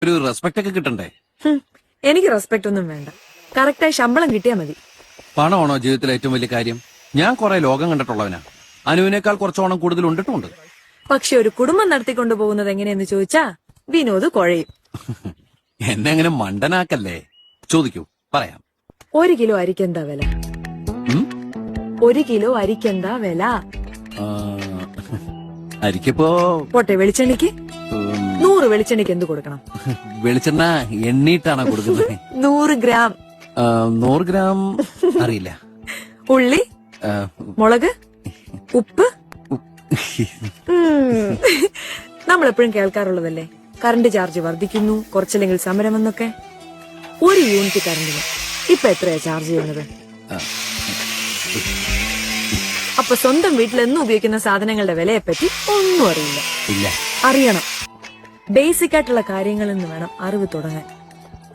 ഒരു റെസ്പെക്ട് ഒക്കെ കിട്ടണ്ടേ? എനിക്ക് റെസ്പെക്ട് ഒന്നും വേണ്ട, കറക്റ്റായി ശമ്പളം കിട്ടിയാ മതി. പണമാണോ ജീവിതത്തിലെ ഏറ്റവും വലിയ കാര്യം? ഞാൻ കുറെ ലോകം കണ്ടിട്ടുള്ളവനാ. അനുവിനേക്കാൾ കുറച്ചോണം കൂടുതൽ ഉണ്ടിട്ടുണ്ട്. പക്ഷെ ഒരു കുടുംബം നടത്തിക്കൊണ്ടു പോകുന്നത് എങ്ങനെയെന്ന് ചോദിച്ചാ വിനോദ് കുഴയും. എന്നെ അങ്ങനെ മണ്ടനാക്കല്ലേ. ചോദിക്കൂ, പറയാം. 1 കിലോ അരിക്കെന്താ വില? 1 കിലോ അരിക്കെന്താ വില? അരിക്കിപ്പോ പോട്ടെ, വെളിച്ചെണ്ണയ്ക്ക് 100 വെളിച്ചെണ്ണയ്ക്ക് എന്ത് കൊടുക്കണം? വെളിച്ചെണ്ണ എണ്ണീട്ടാണോ കൊടുക്കുന്നത്? 100 ഗ്രാം. 100 ഗ്രാം അറിയില്ല. ഉള്ളി, മുളക്, ഉപ്പ്. നമ്മളെപ്പോഴും കേൾക്കാറുള്ളതല്ലേ, കറണ്ട് ചാർജ് വർദ്ധിക്കുന്നു, കുറച്ചില്ലെങ്കിൽ സമരമെന്നൊക്കെ. 1 യൂണിറ്റ് കറണ്ടിന് ഇപ്പൊ എത്രയാ ചാർജ് ചെയ്യുന്നത്? അപ്പൊ സ്വന്തം വീട്ടിൽ എന്നും ഉപയോഗിക്കുന്ന സാധനങ്ങളുടെ വിലയെപ്പറ്റി ഒന്നും അറിയില്ല. അറിയണം. ബേസിക് ആയിട്ടുള്ള കാര്യങ്ങളിൽ നിന്ന് വേണം അറിവ് തുടങ്ങാൻ.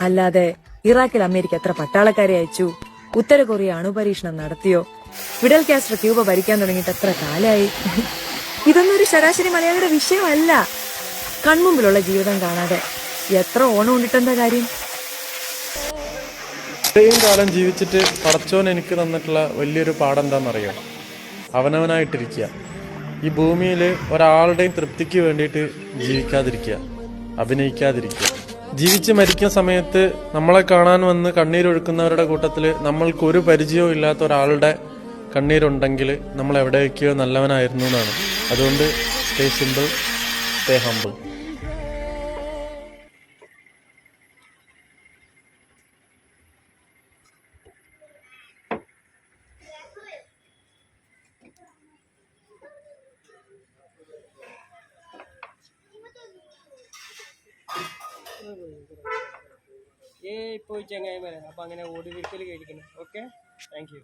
അല്ലാതെ ഇറാഖിൽ അമേരിക്ക എത്ര പട്ടാളക്കാരെ അയച്ചു, ഉത്തര കൊറിയ അണുപരീക്ഷണം നടത്തിയോ, ഫിഡൽ കാസ്ട്രോ ക്യൂബ ഭരിക്കാൻ തുടങ്ങിയിട്ട് എത്ര കാലായി, ഇതൊന്നും ഒരു ശരാശരി മലയാളിയുടെ വിഷയമല്ല. കൺമുമ്പിലുള്ള ജീവിതം കാണാതെ എത്ര ഓണം ഉണ്ടിട്ടെന്താ കാര്യം? ഇത്രയും കാലം ജീവിച്ചിട്ട് പടച്ചോൻ എനിക്ക് തന്നിട്ടുള്ള വലിയൊരു പാഠം എന്താണെന്നറിയോ? അവനവനായിട്ടിരിക്കുക. ഈ ഭൂമിയിൽ ഒരാളുടെയും തൃപ്തിക്ക് വേണ്ടിയിട്ട് ജീവിക്കാതിരിക്കുക, അഭിനയിക്കാതിരിക്കുക. ജീവിച്ച് മരിക്കുന്ന സമയത്ത് നമ്മളെ കാണാൻ വന്ന് കണ്ണീരൊഴുക്കുന്നവരുടെ കൂട്ടത്തിൽ നമ്മൾക്കൊരു പരിചയവും ഇല്ലാത്ത ഒരാളുടെ കണ്ണീരുണ്ടെങ്കിൽ നമ്മൾ എവിടെയൊക്കെയോ നല്ലവനായിരുന്നു എന്നാണ്. അതുകൊണ്ട് സ്റ്റേ സിമ്പിൾ, സ്റ്റേ ഹംബിൾ. പോയി ചങ്ങായിമാരെ. അപ്പൊ അങ്ങനെ ഓടി വിരിക്കൽ കഴിക്കണം. Okay, thank you.